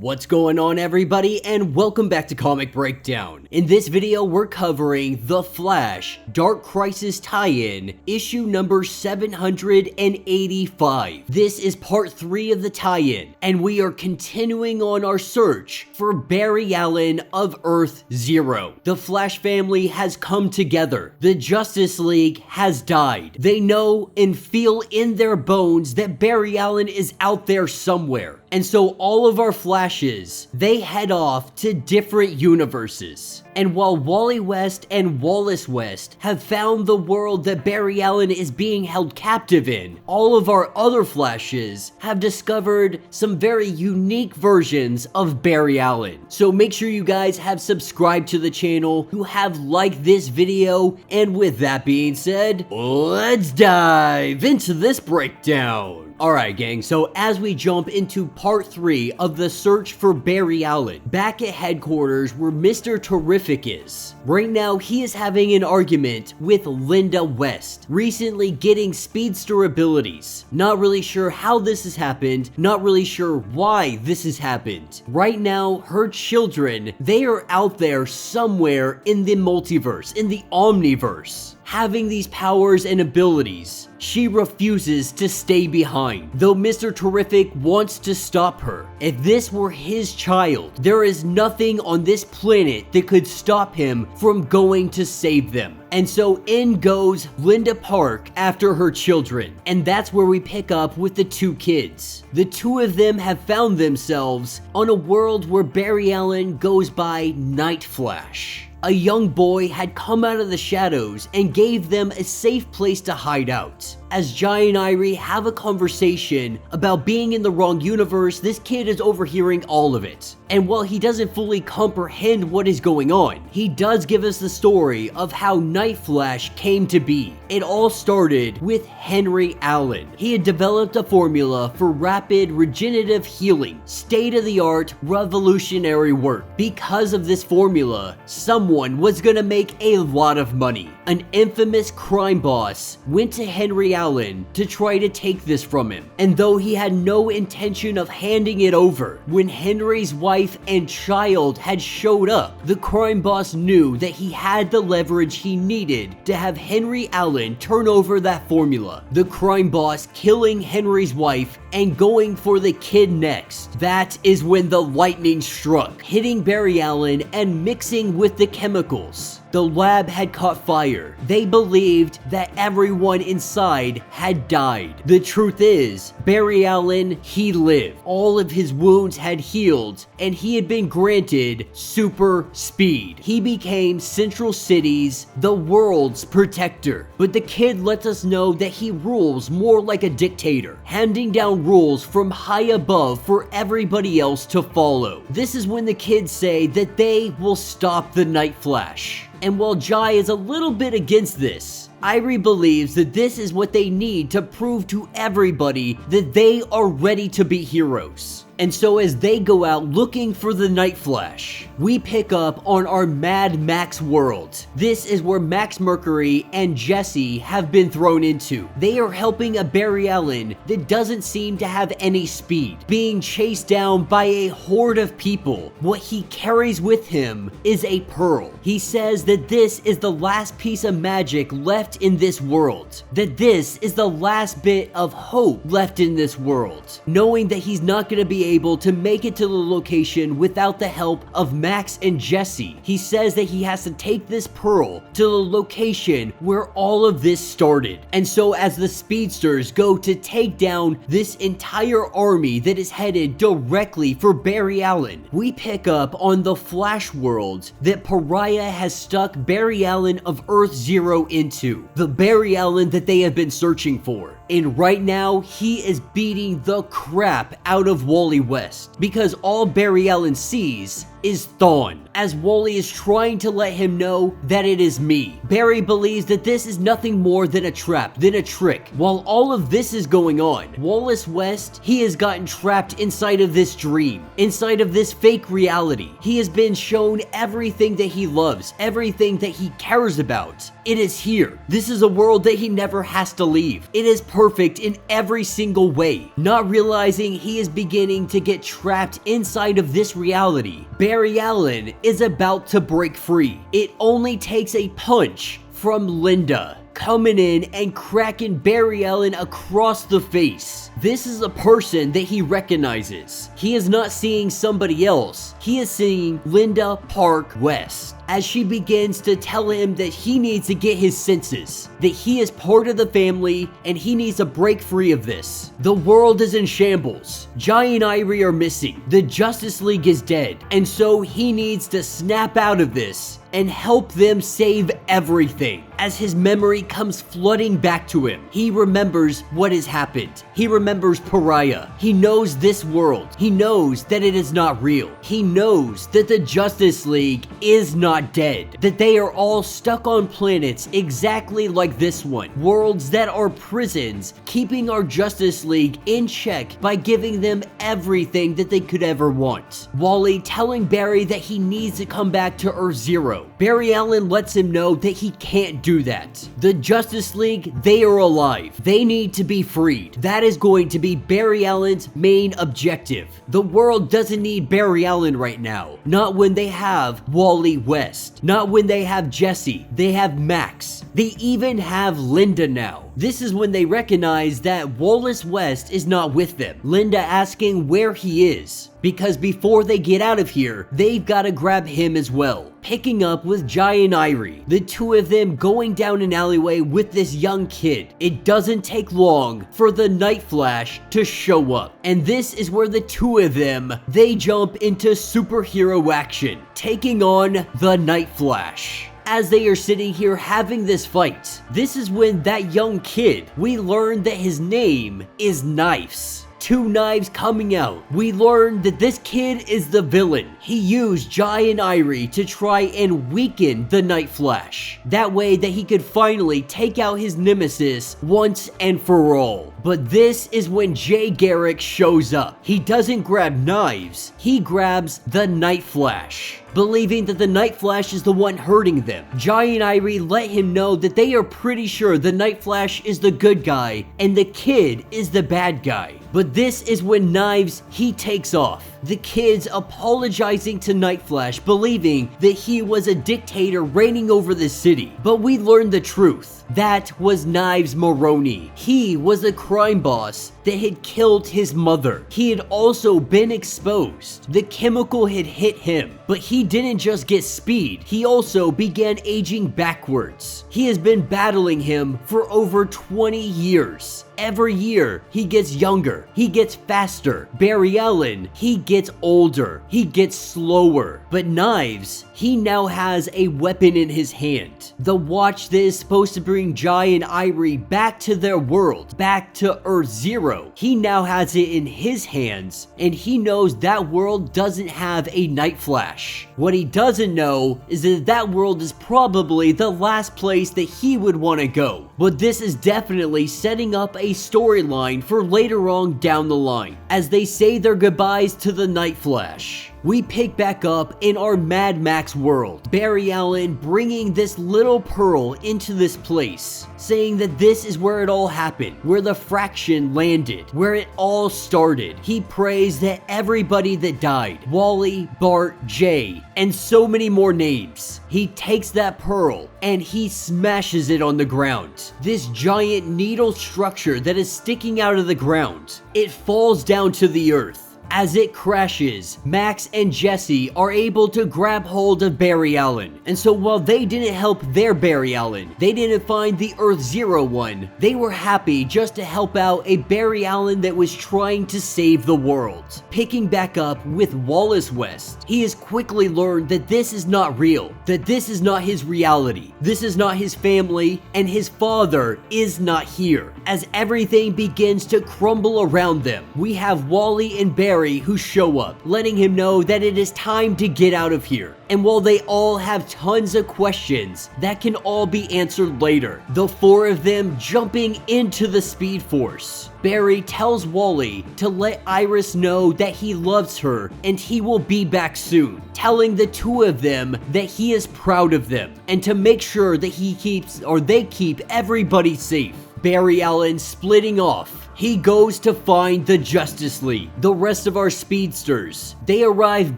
What's going on, everybody, and welcome back to Comic Breakdown. In this video, we're covering The Flash Dark Crisis tie-in, issue number 785. This is part 3 of the tie-in, and we are continuing on our search for Barry Allen of Earth Zero. The Flash family has come together. The Justice League has died. They know and feel in their bones that Barry Allen is out there somewhere. And so all of our Flashes, they head off to different universes. And while Wally West and Wallace West have found the world that Barry Allen is being held captive in, all of our other Flashes have discovered some very unique versions of Barry Allen. So make sure you guys have subscribed to the channel, you have liked this video, and with that being said, let's dive into this breakdown. Alright gang, so as we jump into part 3 of the search for Barry Allen, back at headquarters where Mr. Terrific is. Right now, he is having an argument with Linda West, recently getting speedster abilities. Not really sure how this has happened, not really sure why this has happened. Right now, her children, they are out there somewhere in the multiverse, in the Omniverse, having these powers and abilities. She refuses to stay behind, though Mr. Terrific wants to stop her. If this were his child, there is nothing on this planet that could stop him from going to save them. And so in goes Linda Park after her children, and that's where we pick up with the two kids. The two of them have found themselves on a world where Barry Allen goes by Night Flash. A young boy had come out of the shadows and gave them a safe place to hide out. As Jai and Irie have a conversation about being in the wrong universe, this kid is overhearing all of it. And while he doesn't fully comprehend what is going on, he does give us the story of how Night Flash came to be. It all started with Henry Allen. He had developed a formula for rapid regenerative healing, state-of-the-art revolutionary work. Because of this formula, someone was gonna make a lot of money. An infamous crime boss went to Henry Allen to try to take this from him. And though he had no intention of handing it over, when Henry's wife and child had showed up, the crime boss knew that he had the leverage he needed to have Henry Allen turn over that formula. The crime boss killing Henry's wife and going for the kid next. That is when the lightning struck, hitting Barry Allen and mixing with the chemicals. The lab had caught fire. They believed that everyone inside had died. The truth is, Barry Allen, he lived. All of his wounds had healed, and he had been granted super speed. He became Central City's, the world's protector. But the kid lets us know that he rules more like a dictator, handing down rules from high above for everybody else to follow. This is when the kids say that they will stop the Night Flash. And while Jai is a little bit against this, Irie believes that this is what they need to prove to everybody that they are ready to be heroes. And so as they go out looking for the Night Flash, we pick up on our Mad Max world. This is where Max Mercury and Jesse have been thrown into. They are helping a Barry Allen that doesn't seem to have any speed, being chased down by a horde of people. What he carries with him is a pearl. He says that this is the last piece of magic left in this world, that this is the last bit of hope left in this world, knowing that he's not going to be able to make it to the location without the help of Max and Jesse. He says that he has to take this pearl to the location where all of this started. And so as the Speedsters go to take down this entire army that is headed directly for Barry Allen, we pick up on the Flash world that Pariah has stuck Barry Allen of Earth Zero into. The Barry Allen that they have been searching for. And right now, he is beating the crap out of Wally West, because all Barry Allen sees is Thawne, as Wally is trying to let him know that it is me. Barry believes that this is nothing more than a trap, than a trick. While all of this is going on, Wallace West, he has gotten trapped inside of this dream, inside of this fake reality. He has been shown everything that he loves, everything that he cares about, It is here. This is a world that he never has to leave. It is perfect in every single way. Not realizing he is beginning to get trapped inside of this reality, Barry Allen is about to break free. It only takes a punch from Linda coming in and cracking Barry Allen across the face. This is a person that he recognizes. He is not seeing somebody else. He is seeing Linda Park West as she begins to tell him that he needs to get his senses, that he is part of the family and he needs to break free of this. The world is in shambles. Jai and Irie are missing. The Justice League is dead. And so he needs to snap out of this and help them save everything. As his memory comes flooding back to him, he remembers what has happened. He remembers Pariah. He knows this world. He knows that it is not real. He knows that the Justice League is not dead. That they are all stuck on planets exactly like this one. Worlds that are prisons, keeping our Justice League in check by giving them everything that they could ever want. Wally telling Barry that he needs to come back to Earth Zero. Barry Allen lets him know that he can't do that. The Justice League, they are alive. They need to be freed. That is going to be Barry Allen's main objective. The world doesn't need Barry Allen right now. Not when they have Wally West. Not when they have Jesse. They have Max. They even have Linda now. This is when they recognize that Wallace West is not with them. Linda asking where he is, because before they get out of here, they've got to grab him as well. Picking up with Jai and Irie, the two of them going down an alleyway with this young kid. It doesn't take long for the Night Flash to show up. And this is where the two of them, they jump into superhero action, taking on the Night Flash. As they are sitting here having this fight, this is when that young kid, we learn that his name is Knives. Two knives coming out. We learn that this kid is the villain. He used Jai and Irie to try and weaken the Night Flash. That way that he could finally take out his nemesis once and for all. But this is when Jay Garrick shows up. He doesn't grab Knives, he grabs the Night Flash. Believing that the Night Flash is the one hurting them, Jai and Irie let him know that they are pretty sure the Night Flash is the good guy and the kid is the bad guy. But this is when Knives, he takes off. The kids apologizing to Night Flash, believing that he was a dictator reigning over the city. But we learn the truth. That was Knives Maroney. He was a crime boss that had killed his mother. He had also been exposed. The chemical had hit him, but he didn't just get speed. He also began aging backwards. He has been battling him for over 20 years. Every year, he gets younger, he gets faster. Barry Allen, he gets older, he gets slower. But Knives, he now has a weapon in his hand. The watch that is supposed to bring Jai and Irie back to their world, back to Earth Zero. He now has it in his hands, and he knows that world doesn't have a Night Flash. What he doesn't know is that that world is probably the last place that he would want to go. But this is definitely setting up a storyline for later on down the line, as they say their goodbyes to the Night Flash. We pick back up in our Mad Max world. Barry Allen bringing this little pearl into this place, saying that this is where it all happened, where the fraction landed, where it all started. He prays that everybody that died, Wally, Bart, Jay, and so many more names. He takes that pearl and he smashes it on the ground. This giant needle structure that is sticking out of the ground, it falls down to the earth. As it crashes, Max and Jesse are able to grab hold of Barry Allen. And so while they didn't help their Barry Allen, they didn't find the Earth Zero one, they were happy just to help out a Barry Allen that was trying to save the world. Picking back up with Wallace West, he has quickly learned that this is not real, that this is not his reality, this is not his family, and his father is not here. As everything begins to crumble around them, we have Wally and Barry Barry who show up, letting him know that it is time to get out of here. And while they all have tons of questions that can all be answered later, the four of them jumping into the Speed Force. Barry tells Wally to let Iris know that he loves her and he will be back soon, telling the two of them that he is proud of them and to make sure that they keep everybody safe. Barry Allen splitting off. He goes to find the Justice League, the rest of our speedsters. They arrive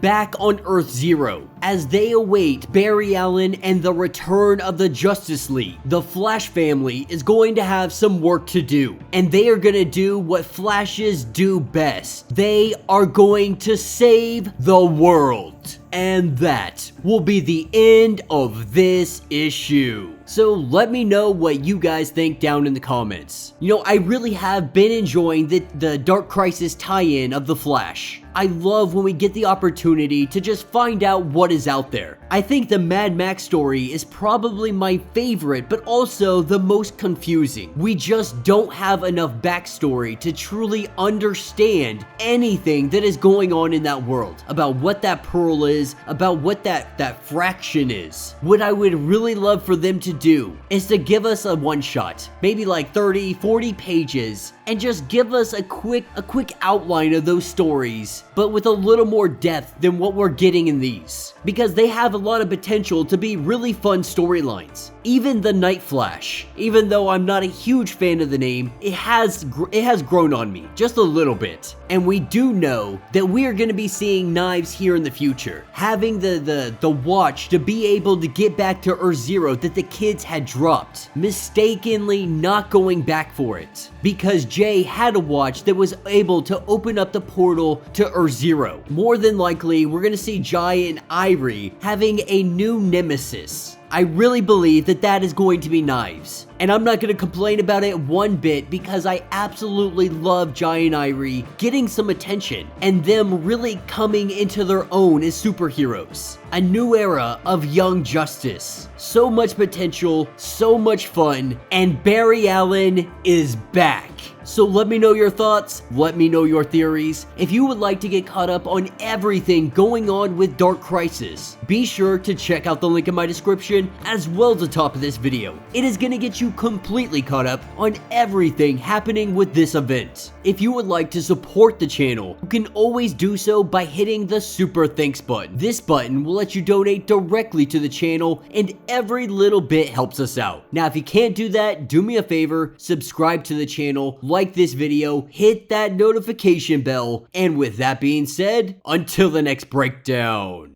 back on Earth Zero. As they await Barry Allen and the return of the Justice League, the Flash family is going to have some work to do. And they are going to do what Flashes do best. They are going to save the world. And that will be the end of this issue. So let me know what you guys think down in the comments. You know, I really have been enjoying the Dark Crisis tie-in of The Flash. I love when we get the opportunity to just find out what is out there. I think the Mad Max story is probably my favorite, but also the most confusing. We just don't have enough backstory to truly understand anything that is going on in that world, about what that pearl is, about what that fraction is. What I would really love for them to do is to give us a one-shot, maybe like 30, 40 pages, and just give us a quick outline of those stories, but with a little more depth than what we're getting in these, because they have a lot of potential to be really fun storylines. Even the Night Flash, even though I'm not a huge fan of the name, it has grown on me just a little bit. And we do know that we are going to be seeing Knives here in the future, having the watch to be able to get back to Earth Zero that the kids had dropped, mistakenly not going back for it, because Jay had a watch that was able to open up the portal to Earth Zero. More than likely, we're going to see Jai and Irie having a new nemesis. I really believe that that is going to be Knives. And I'm not going to complain about it one bit, because I absolutely love Jai and Irie getting some attention and them really coming into their own as superheroes. A new era of young justice. So much potential, so much fun, and Barry Allen is back. So let me know your thoughts, let me know your theories. If you would like to get caught up on everything going on with Dark Crisis, be sure to check out the link in my description as well as the top of this video. It is going to get you completely caught up on everything happening with this event. If you would like to support the channel, you can always do so by hitting the Super Thanks button. This button will let you donate directly to the channel, and every little bit helps us out. Now, if you can't do that, do me a favor, subscribe to the channel, like this video, hit that notification bell, and with that being said, until the next breakdown.